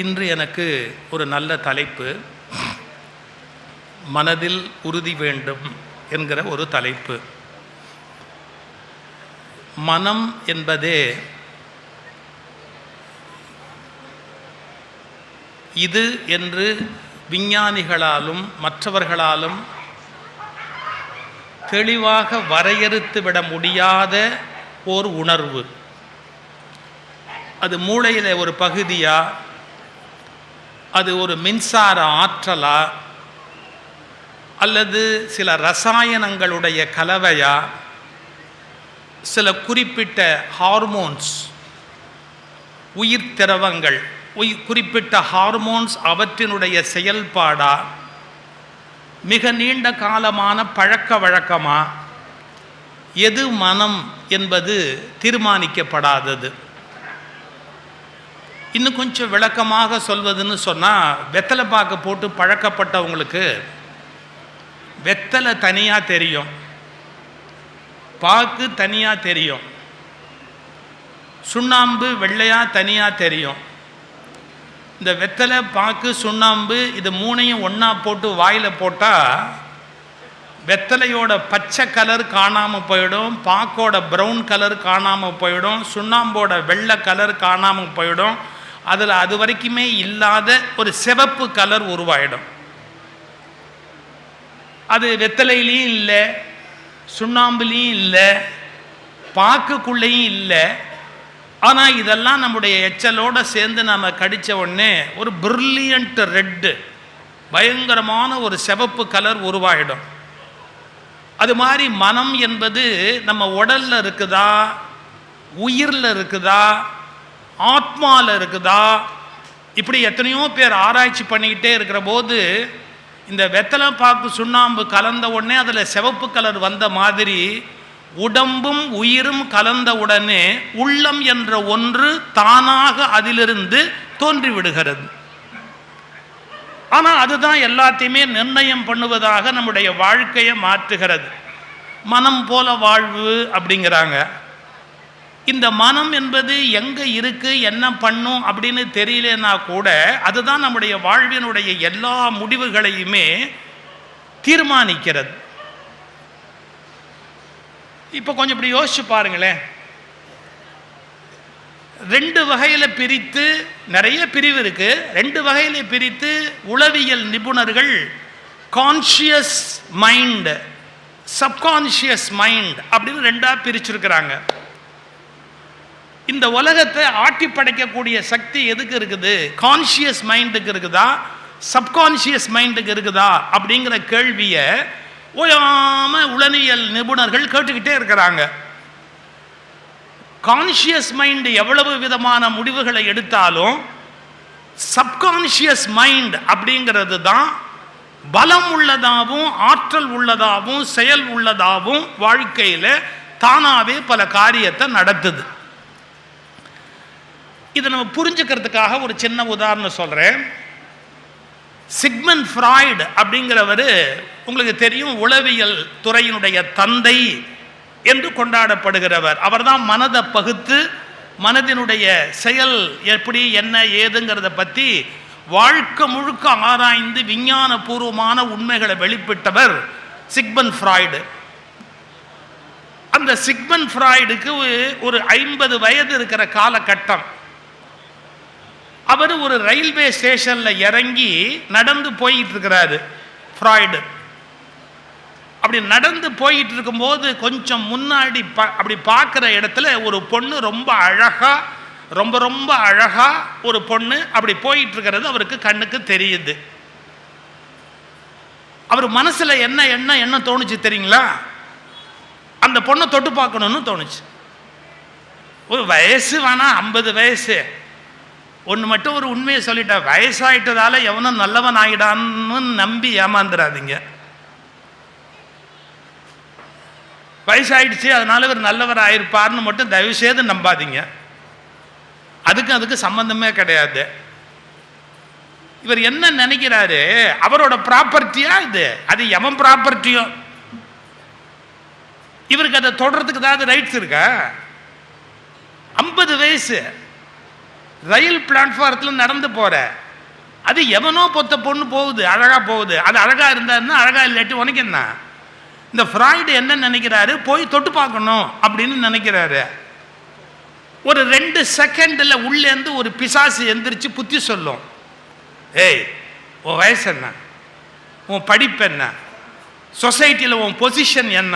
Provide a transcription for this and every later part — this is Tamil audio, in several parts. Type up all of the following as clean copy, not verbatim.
இன்று எனக்கு ஒரு நல்ல தலைப்பு, மனதில் உறுதி வேண்டும் என்கிற ஒரு தலைப்பு. மனம் என்பதே இது என்று விஞ்ஞானிகளாலும் மற்றவர்களாலும் தெளிவாக வரையறுத்து விட முடியாத ஓர் உணர்வு. அது மூளையில் ஒரு பகுதியா, அது ஒரு மின்சார ஆற்றலா, அல்லது சில ரசாயனங்களுடைய கலவையா, சில குறிப்பிட்ட ஹார்மோன்ஸ், உயிர் திரவங்கள், குறிப்பிட்ட ஹார்மோன்ஸ் அவற்றினுடைய செயல்பாடா, மிக நீண்ட காலமான பழக்க வழக்கமா, எது மனம் என்பது தீர்மானிக்கப்படாதது. இன்னும் கொஞ்சம் விளக்கமாக சொல்வதுன்னு சொன்னால், வெத்தலை பாக்கு போட்டு பழக்கப்பட்டவங்களுக்கு வெத்தலை தனியாக தெரியும், பாக்கு தனியாக தெரியும், சுண்ணாம்பு வெள்ளையாக தனியாக தெரியும். இந்த வெத்தலை, பாக்கு, சுண்ணாம்பு இது மூணையும் ஒன்றா போட்டு வாயில் போட்டால் வெத்தலையோட பச்சை கலர் காணாமல் போயிடும், பாக்கோட ப்ரௌன் கலர் காணாமல் போயிடும், சுண்ணாம்போட வெள்ளை கலர் காணாமல் போயிடும். அதில் அது வரைக்குமே இல்லாத ஒரு சிவப்பு கலர் உருவாயிடும். அது வெத்தலையிலையும் இல்லை, சுண்ணாம்புலேயும் இல்லை, பாக்குக்குள்ளேயும் இல்லை. ஆனால் இதெல்லாம் நம்முடைய எச்சலோடு சேர்ந்து நம்ம கடித்த உடனே ஒரு பிரில்லியன்ட் ரெட்டு, பயங்கரமான ஒரு சிவப்பு கலர் உருவாயிடும். அது மாதிரி மனம் என்பது நம்ம உடலில் இருக்குதா, உயிரில் இருக்குதா, ஆத்மாவில் இருக்குதா, இப்படி எத்தனையோ பேர் ஆராய்ச்சி பண்ணிக்கிட்டே இருக்கிற போது இந்த வெத்தலை பாக்கு சுண்ணாம்பு கலந்த உடனே அதில் சிவப்பு கலர் வந்த மாதிரி உடம்பும் உயிரும் கலந்த உடனே உள்ளம் என்ற ஒன்று தானாக அதிலிருந்து தோன்றிவிடுகிறது. ஆனால் அதுதான் எல்லாத்தையுமே நிர்ணயம் பண்ணுவதாக நம்முடைய வாழ்க்கையை மாற்றுகிறது. மனம் போல வாழ்வு அப்படிங்கிறாங்க. இந்த மனம் என்பது எங்கே இருக்குது, என்ன பண்ணும் அப்படின்னு தெரியலன்னா கூட அதுதான் நம்முடைய வாழ்வினுடைய எல்லா முடிவுகளையுமே தீர்மானிக்கிறது. இப்போ கொஞ்சம் இப்படி யோசிச்சு பாருங்களேன். ரெண்டு வகையில் பிரித்து, நிறைய பிரிவு இருக்கு, ரெண்டு வகையில் பிரித்து உளவியல் நிபுணர்கள் கான்ஷியஸ் மைண்ட், சப்கான்ஷியஸ் மைண்ட் அப்படின்னு ரெண்டாக பிரிச்சிருக்கிறாங்க. இந்த உலகத்தை ஆட்டி படைக்கக்கூடிய சக்தி எதுக்கு இருக்குது? கான்ஷியஸ் மைண்டுக்கு இருக்குதா, சப்கான்ஷியஸ் மைண்டுக்கு இருக்குதா அப்படிங்கிற கேள்வியை ஓயாம உளவியல் நிபுணர்கள் கேட்டுக்கிட்டே இருக்கிறாங்க. கான்ஷியஸ் மைண்ட் எவ்வளவு விதமான முடிவுகளை எடுத்தாலும் சப்கான்ஷியஸ் மைண்ட் அப்படிங்கிறது தான் பலம் உள்ளதாகவும் ஆற்றல் உள்ளதாகவும் செயல் உள்ளதாகவும் வாழ்க்கையில் தானாகவே பல காரியத்தை நடத்துது. இதை நம்ம புரிஞ்சுக்கிறதுக்காக ஒரு சின்ன உதாரணம் சொல்கிறேன். சிக்மண்ட் ஃப்ராய்டு அப்படிங்கிறவர் உங்களுக்கு தெரியும், உளவியல் துறையினுடைய தந்தை என்று கொண்டாடப்படுகிறவர். அவர் தான் மனதை பகுத்து மனதினுடைய செயல் எப்படி என்ன ஏதுங்கிறத பற்றி வாழ்க்கை முழுக்க ஆராய்ந்து விஞ்ஞான பூர்வமான உண்மைகளை வெளிப்பிட்டவர் சிக்மண்ட் ஃப்ராய்டு. அந்த சிக்மண்ட் ஃப்ராய்டுக்கு ஒரு 50 வயது இருக்கிற காலகட்டம். அவர் ஒரு ரயில்வே ஸ்டேஷனில் இறங்கி நடந்து போயிட்டு இருக்கிறாரு ஃப்ராய்டு. அப்படி நடந்து போயிட்டு இருக்கும்போது கொஞ்சம் முன்னாடி அப்படி பார்க்குற இடத்துல ஒரு பொண்ணு ரொம்ப அழகா, ரொம்ப ரொம்ப அழகா ஒரு பொண்ணு அப்படி போயிட்டு இருக்கிறது அவருக்கு கண்ணுக்கு தெரியுது. அவர் மனசில் என்ன தோணுச்சு தெரியுங்களா? அந்த பொண்ணை தொட்டு பார்க்கணும்னு தோணுச்சு. ஒரு வயசு வேணா 50 வயசு. ஒன்று மட்டும் ஒரு உண்மையை சொல்லிட்டா, வயசாயிட்டதால எவனும் நல்லவன் ஆகிடான்னு நம்பி ஏமாந்துடாதீங்க. வயசாயிடுச்சு அதனால இவர் நல்லவர் ஆயிருப்பார்னு மட்டும் தயவு செய்து நம்பாதீங்க. அதுக்கு சம்பந்தமே கிடையாது. இவர் என்ன நினைக்கிறாரு, அவரோட ப்ராப்பர்ட்டியா இது, அது எவன் ப்ராப்பர்ட்டியோ, இவருக்கு அதை தொடர்றதுக்கு ஏதாவது ரைட்ஸ் இருக்கா? 50 வயசு ரயில் பிளாட்ஃபாரத்தில் நடந்து போகிற, அது எவனோ பொத்த பொண்ணு போகுது, அழகாக போகுது, அது அழகாக இருந்தாருன்னா அழகாக இல்லாட்டி உனக்கு என்ன? இந்த ஃப்ராய்டு என்ன நினைக்கிறாரு, போய் தொட்டு பார்க்கணும் அப்படின்னு நினைக்கிறாரு. ஒரு 2 செகண்டில் உள்ளேருந்து ஒரு பிசாசு எந்திரிச்சு புத்தி சொல்லும், ஏய் உன் வயசு என்ன, உன் படிப்பு என்ன, சொசைட்டியில் உன் பொசிஷன் என்ன,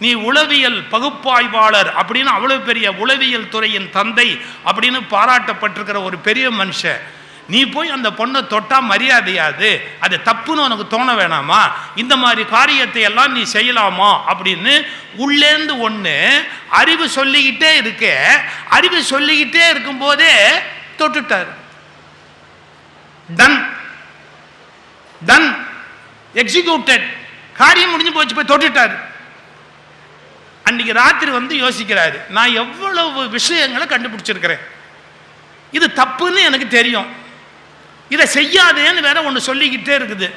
நீ உளவியல் பகுப்பாய்வாளர் அப்படின்னு அவ்வளோ பெரிய உளவியல் துறையின் தந்தை அப்படின்னு பாராட்டப்பட்டிருக்கிற ஒரு பெரிய மனுஷன், நீ போய் அந்த பொண்ணை தொட்டா மரியாதையாது, அது தப்புன்னு உனக்கு தோண வேணாமா, இந்த மாதிரி காரியத்தை எல்லாம் நீ செய்யலாமா அப்படின்னு உள்ளேந்து ஒன்று அறிவு சொல்லிக்கிட்டே இருக்க. அறிவு சொல்லிக்கிட்டே இருக்கும்போதே தொட்டுட்டார். டன் டன் எக்ஸிக்யூட்டட், காரியம் முடிஞ்சு போச்சு, போய் தொட்டுட்டார். அன்னைக்கு ராத்திரி வந்து யோசிக்கிறாரு, நான் எவ்வளவு விஷயங்களை கண்டுபிடிச்சிருக்கிறேன், இது தப்புன்னு எனக்கு தெரியும், இதை செய்யாதேன்னு வேற ஒன்று சொல்லிக்கிட்டே இருக்குது.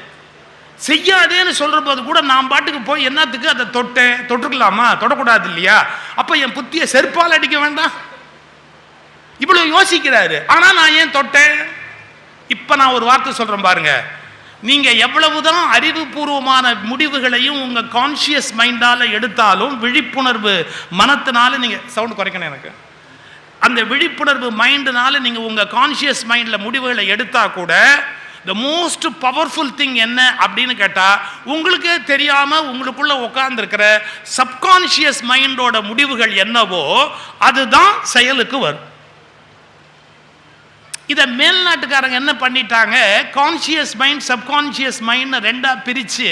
செய்யாதேன்னு சொல்ற போது கூட நான் பாட்டுக்கு போய் என்னத்துக்கு அதை தொட்டேன், தொட்டுக்கலாமா, தொடக்கூடாது இல்லையா, அப்போ என் புத்தியை செருப்பால் அடிக்க வேண்டாம், இவ்வளவு யோசிக்கிறாரு. ஆனா நான் ஏன் தொட்டேன்? இப்ப நான் ஒரு வார்த்தை சொல்றேன் பாருங்க, நீங்க எவ்வளவுதான் அறிவுபூர்வமான முடிவுகளையும் உங்க கான்சியஸ் மைண்டால எடுத்தாலும், விழிப்புணர்வு மனத்தினால, நீங்க சவுண்ட் குறைக்கணும் எனக்கு, அந்த விழிப்புணர்வு மைண்டினால நீங்க உங்க கான்சியஸ் மைண்ட்ல முடிவுகளை எடுத்தா கூட, த மோஸ்ட் பவர்ஃபுல் திங் என்ன அப்படின்னு கேட்டா, உங்களுக்கே தெரியாம உங்களுக்குள்ள உட்கார்ந்து இருக்கிற சப்கான்சியஸ் மைண்டோட முடிவுகள் என்னவோ அதுதான் செயலுக்கு வரும். இதை மேல்நாட்டுக்காரங்க என்ன பண்ணிட்டாங்க, கான்சியஸ் மைண்ட் சப்கான்சியஸ் மைண்ட் ரெண்டா பிரிச்சு,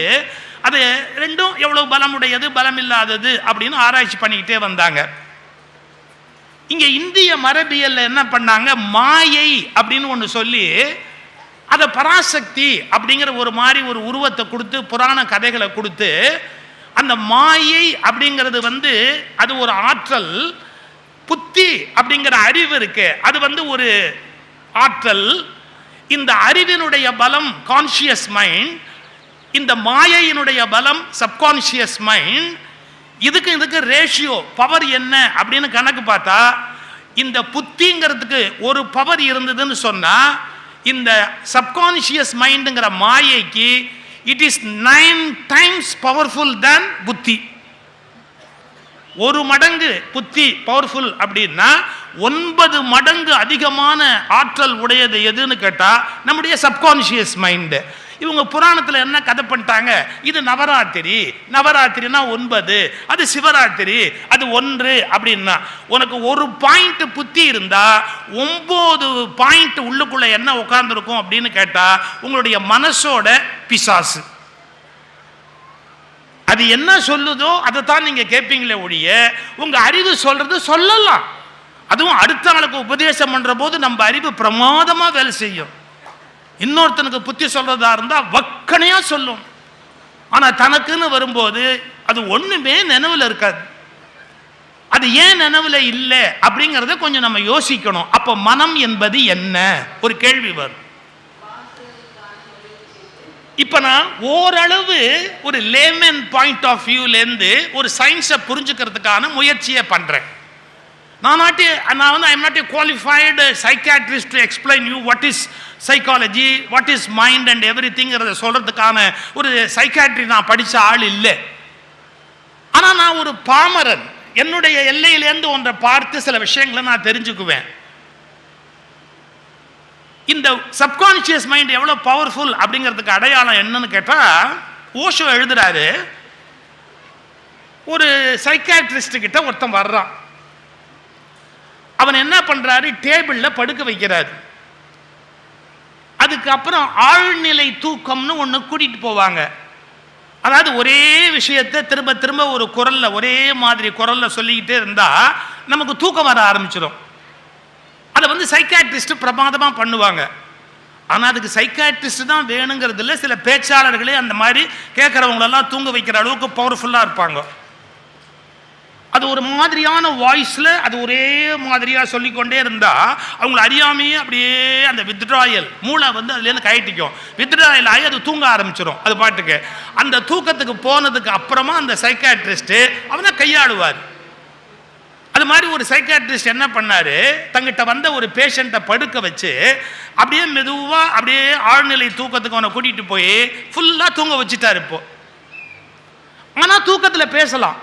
அது ரெண்டும் எவ்வளவு பலமுடையது பலம் இல்லாதது அப்படின்னு ஆராய்ச்சி பண்ணிக்கிட்டே வந்தாங்க. இங்க இந்திய மரபியல்ல என்ன பண்ணாங்க, மாயை அப்படின்னு ஒன்று சொல்லி அதை பராசக்தி அப்படிங்கிற ஒரு மாதிரி ஒரு உருவத்தை கொடுத்து, புராண கதைகளை கொடுத்து, அந்த மாயை அப்படிங்கிறது வந்து அது ஒரு ஆற்றல், புத்தி அப்படிங்கிற அறிவு இருக்கு, அது வந்து ஒரு ஆற்றல், இந்த அறிவினுடைய பலம் கான்சியஸ் மைண்ட், இந்த மாயையினுடைய பலம் சப்கான்சியஸ் மைண்ட். இதுக்கு ரேஷியோ பவர் என்ன அப்படின்னு கணக்கு பார்த்தா, இந்த புத்திங்கிறதுக்கு ஒரு பவர் இருந்ததுன்னு சொன்னா, இந்த சப்கான்சியஸ் மைண்டுங்கிற மாயைக்கு it is 9 times powerful than புத்தி. 1 மடங்கு புத்தி பவர்ஃபுல் அப்படின்னா 9 மடங்கு அதிகமான ஆற்றல் உடையது எதுன்னு கேட்டா நம்முடைய சப்கான்சியஸ் மைண்டு. இவங்க புராணத்தில் என்ன கதை பண்ணிட்டாங்க, இது நவராத்திரி, நவராத்திரினா 9, அது சிவராத்திரி, அது 1 அப்படின்னா, உனக்கு 1 பாயிண்ட் புத்தி இருந்தா 9 பாயிண்ட் உள்ளுக்குள்ள என்ன உட்கார்ந்துருக்கும் அப்படின்னு கேட்டா உங்களுடைய மனசோட பிசாசு. அது என்ன சொல்லுதோ அதை தான் நீங்க கேட்பீங்களே ஒழிய, உங்க அறிவு சொல்றது சொல்லலாம். அதுவும் அடுத்த ஆளுக்கு உபதேசம் பண்ற போது நம்ம அறிவு பிரமாதமா வேலை செய்யும். இன்னொருத்தனுக்கு புத்தி சொல்றதா இருந்தா வக்கனையா சொல்லும், ஆனா தனக்குன்னு வரும்போது அது ஒண்ணுமே நினைவுல இருக்காது. அது ஏன் நினைவுல இல்லை அப்படிங்கறத கொஞ்சம் நம்ம யோசிக்கணும். அப்ப மனம் என்பது என்ன ஒரு கேள்வி வரும். இப்ப நான் ஓரளவு ஒரு லேமன் பாயிண்ட் ஆஃப் வியூல இருந்து ஒரு சயின்ஸை புரிஞ்சுக்கிறதுக்கான முயற்சியை பண்றேன். நான் வந்து I am not a qualified psychiatrist to explain you what is psychology, what is mind and எவ்ரிதிங்கிறத சொல்றதுக்கான ஒரு சைக்காட்ரி நான் படித்த ஆள் இல்லை. ஆனால் நான் ஒரு பாமரன், என்னுடைய எல்லையிலேருந்து ஒன்றை பார்த்து சில விஷயங்களை நான் தெரிஞ்சுக்குவேன். இந்த சப்கான்சியஸ் மைண்ட் எவ்வளோ பவர்ஃபுல் அப்படிங்கிறதுக்கு அடையாளம் என்னன்னு கேட்டால், ஓஷோ எழுதுறாரு, ஒரு சைக்காட்ரிஸ்ட் கிட்ட ஒருத்தன் வர்றான், அவன் என்ன பண்றாரு, டேபிளில் படுக்க வைக்கிறாரு. அதுக்கப்புறம் ஆழ்நிலை தூக்கம்னு ஒன்று கூட்டிட்டு போவாங்க. அதாவது ஒரே விஷயத்தை திரும்ப திரும்ப ஒரு குரல்ல, ஒரே மாதிரி குரல்ல சொல்லிக்கிட்டே இருந்தா நமக்கு தூக்கம் வர ஆரம்பிச்சிடும். அதை வந்து சைக்காட்ரிஸ்ட் பிரமாதமாக பண்ணுவாங்க. ஆனால் அதுக்கு சைக்காட்ரிஸ்ட் தான் வேணுங்கிறது இல்லை, சில பேச்சாளர்களே அந்த மாதிரி கேட்குறவங்களெல்லாம் தூங்க வைக்கிற அளவுக்கு பவர்ஃபுல்லாக இருப்பாங்க. அது ஒரு மாதிரியான வாய்ஸில் அது ஒரே மாதிரியாக சொல்லிக்கொண்டே இருந்தால் அவங்கள அறியாமையே அப்படியே அந்த வித்ட்ராயல் மூளை வந்து அதுலேருந்து கயட்டிக்கும். வித்ட்ராயல் ஆகி அது தூங்க ஆரம்பிச்சிடும் அது பாட்டுக்கு. அந்த தூக்கத்துக்கு போனதுக்கு அப்புறமா அந்த சைக்காட்ரிஸ்ட்டு அவனை கையாளுவார். அது மாதிரி ஒரு சைக்காட்ரிஸ்ட் என்ன பண்ணாரு, தங்கிட்ட வந்த ஒரு பேஷண்ட்டை படுக்க வச்சு அப்படியே மெதுவா அப்படியே ஆழ்நிலை தூக்கத்துக்கு அவனை கூட்டிட்டு போய் ஃபுல்லா தூங்க வச்சுட்டாரு. இப்போ ஆனா தூக்கத்துல பேசலாம்.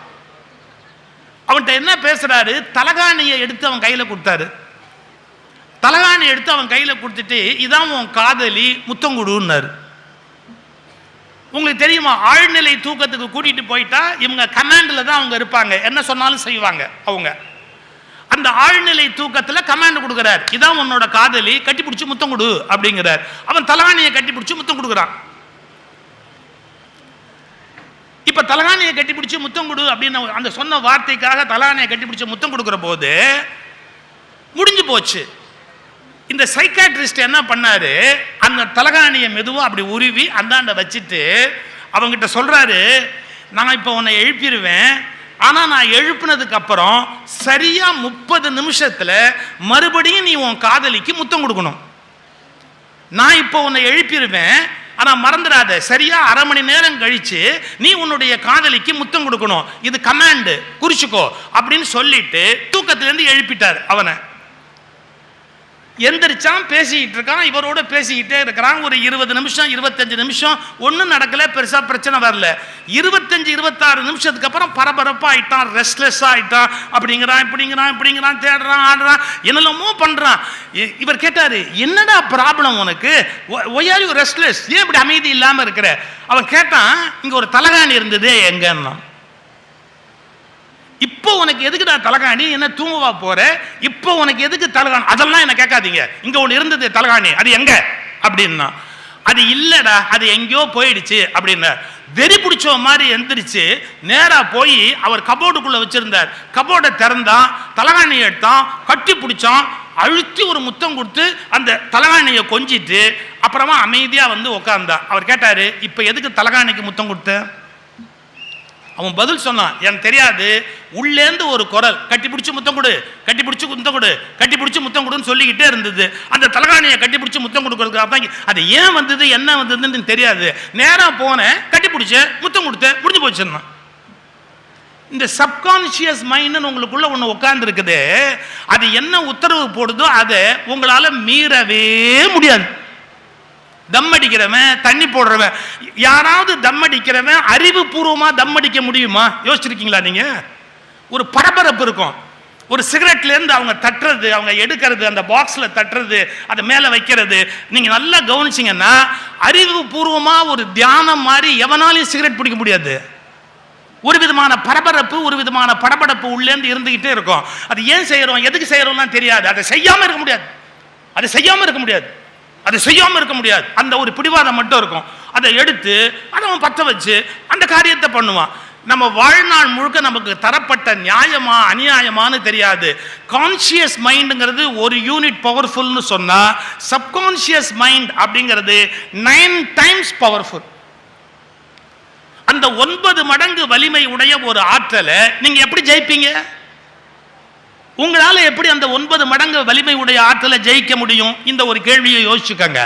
அவன்கிட்ட என்ன பேசுறாரு, தலகாணியை எடுத்து அவன் கையில கொடுத்தாரு. தலகாணி எடுத்து அவன் கையில கொடுத்துட்டு இதான் உன் காதலி முத்தம் கொடுன்னாரு. உங்களுக்கு தெரியுமா, ஆழ்நிலை தூக்கத்துக்கு கூட்டிட்டு போயிட்டா இவங்க கமாண்ட்ல தான் அவங்க இருப்பாங்க, என்ன சொன்னாலும் செய்வாங்க அவங்க. அந்த ஆழ்நிலை தூக்கத்துல கமாண்ட் கொடுக்கிறார், இதான் உன்னோட காதலி, கட்டி பிடிச்சி முத்தம் கொடு அப்படிங்கிறார். அவன் தலகாணியை கட்டி பிடிச்சி முத்தம் கொடுக்குறான். இப்ப தலகாணியை கட்டி பிடிச்சி முத்தம் கொடு அப்படின்னு அந்த சொன்ன வார்த்தைக்காக தலகாணியை கட்டி பிடிச்சி முத்தம் கொடுக்கிற போது முடிஞ்சு போச்சு. இந்த சைக்காட்ரிஸ்ட் என்ன பண்ணாரு, அந்த தலகாணியை மெதுவா அப்படி உருவி அந்தாண்ட வச்சுட்டு அவங்கிட்ட சொல்றாரு, நான் இப்ப உன்னை எழுப்பிடுவேன், ஆனா நான் எழுப்பினதுக்கு அப்புறம் சரியா 30 நிமிஷத்துல மறுபடியும் நீ உன் காதலிக்கு முத்தம் கொடுக்கணும். நான் இப்ப உன்னை எழுப்பிடுவேன், ஆனா மறந்துடாத, சரியா அரை மணி நேரம் கழிச்சு நீ உன்னுடைய காதலிக்கு முத்தம் கொடுக்கணும், இது கமாண்ட், குறிச்சுக்கோ அப்படின்னு சொல்லிட்டு தூக்கத்திலிருந்து எழுப்பிட்டார். அவனை எந்திரிச்சான், பேசிக்கிட்டு இருக்கான், இவரோட பேசிக்கிட்டே இருக்கிறான். ஒரு 20 நிமிஷம் 25 நிமிஷம் ஒன்றும் நடக்கல, பெருசா பிரச்சனை வரல. 25-26 நிமிஷத்துக்கு அப்புறம் பரபரப்பா ஆயிட்டான், ரெஸ்ட்லெஸ் ஆயிட்டான். அப்படிங்கிறான், இப்படிங்கிறான், தேடுறான், ஆடுறான், என்னெல்லாமோ பண்றான். இவர் கேட்டாரு, என்னடா ப்ராப்ளம் உனக்கு, ஒய் ஆர் யூ ரெஸ்ட்லெஸ், ஏன் இப்படி அமைதி இல்லாம இருக்கிற? அவன் கேட்டான், இங்க ஒரு தலகாணி இருந்ததே எங்கன்னா. இப்போ உனக்கு எதுக்குடா தலகாணி, என்ன தூங்கவா போற, இப்போ உனக்கு எதுக்கு தலகாணி, அதெல்லாம் என்ன கேட்காதீங்க, இங்க ஒன்று இருந்தது தலகாணி, அது எங்க அப்படின்னா. அது இல்லடா, அது எங்கேயோ போயிடுச்சு அப்படின்னா. வெறி பிடிச்ச மாதிரி எந்திரிச்சு நேரா போய் அவர் கபோர்டுக்குள்ள வச்சிருந்தார், கபோர்டை திறந்தான், தலகாணியை எடுத்தான், கட்டி பிடிச்சான், அழுத்தி ஒரு முத்தம் கொடுத்து அந்த தலகாணியை கொஞ்சிட்டு அப்புறமா அமைதியா வந்து உட்கார்ந்தான். அவர் கேட்டாரு, இப்ப எதுக்கு தலகாணிக்கு முத்தம் கொடுத்த? அவன் பதில் சொன்னான், எனக்கு தெரியாது, உள்ளேந்து ஒரு குரல், கட்டி பிடிச்சி முத்தம் கொடு, கட்டி பிடிச்சி முத்தம் கொடு, கட்டி பிடிச்சி முத்தம் கொடுன்னு சொல்லிக்கிட்டே இருந்தது. அந்த தலகாணியை கட்டி பிடிச்சி முத்தம் கொடுக்கறதுக்காக தான் அது ஏன் வந்தது என்ன வந்ததுன்னு தெரியாது. நேரா போனேன், கட்டி பிடிச்ச முத்தம் கொடுத்த, முடிஞ்சு போச்சுன்னா. இந்த சப்கான்சியஸ் மைண்ட் உங்களுக்குள்ள ஒன்று உட்கார்ந்து இருக்குது, அது என்ன உத்தரவு போடுதோ அதை உங்களால மீறவே முடியாது. தம் அடிக்கிறவன், தண்ணி போடுறவன், யாராவது தம் அடிக்கிறவன் அறிவுபூர்வமா தம் அடிக்க முடியுமா? யோசிச்சிருக்கீங்களா நீங்க? ஒரு பரபரப்பு இருக்கும். ஒரு சிகரெட்ல இருந்து அவங்க தட்டுறது, அவங்க எடுக்கிறது, அந்த பாக்ஸ்ல தட்டுறது, அதை மேல வைக்கிறது, நீங்க நல்லா கவனிச்சீங்கன்னா அறிவுபூர்வமா ஒரு தியானம் மாதிரி எவனாலையும் சிகரெட் பிடிக்க முடியாது. ஒரு விதமான பரபரப்பு, ஒரு விதமான படபடப்பு உள்ளேந்து இருந்துகிட்டே இருக்கும். அது ஏன் செய்யறோம், எதுக்கு செய்யறோம்லாம் தெரியாது. அதை செய்யாம இருக்க முடியாது, அதை செய்யாம இருக்க முடியாது, அதை செய்யாம இருக்க முடியாது. அந்த ஒரு பிடிவாதம் மட்டும் இருக்கும். அதை எடுத்து அதை அவன் பற்ற வச்சு அந்த காரியத்தை பண்ணுவான். நம்ம வாழ்நாள் முழுக்க நமக்கு தரப்பட்ட நியாயமா அநியாயமானு தெரியாது. கான்சியஸ் மைண்டுங்கிறது ஒரு யூனிட் பவர்ஃபுல்னு சொன்னா, சப்கான்சியஸ் மைண்ட் அப்படிங்கிறது 9 டைம்ஸ் பவர்ஃபுல். அந்த 9 மடங்கு வலிமை உடைய ஒரு ஆற்றலை நீங்க எப்படி ஜெயிப்பீங்க? உங்களால எப்படி அந்த 9 மடங்கு வலிமை உடைய ஆற்றலை ஜெயிக்க முடியும்? இந்த ஒரு கேள்வியை யோசிச்சுக்கங்க.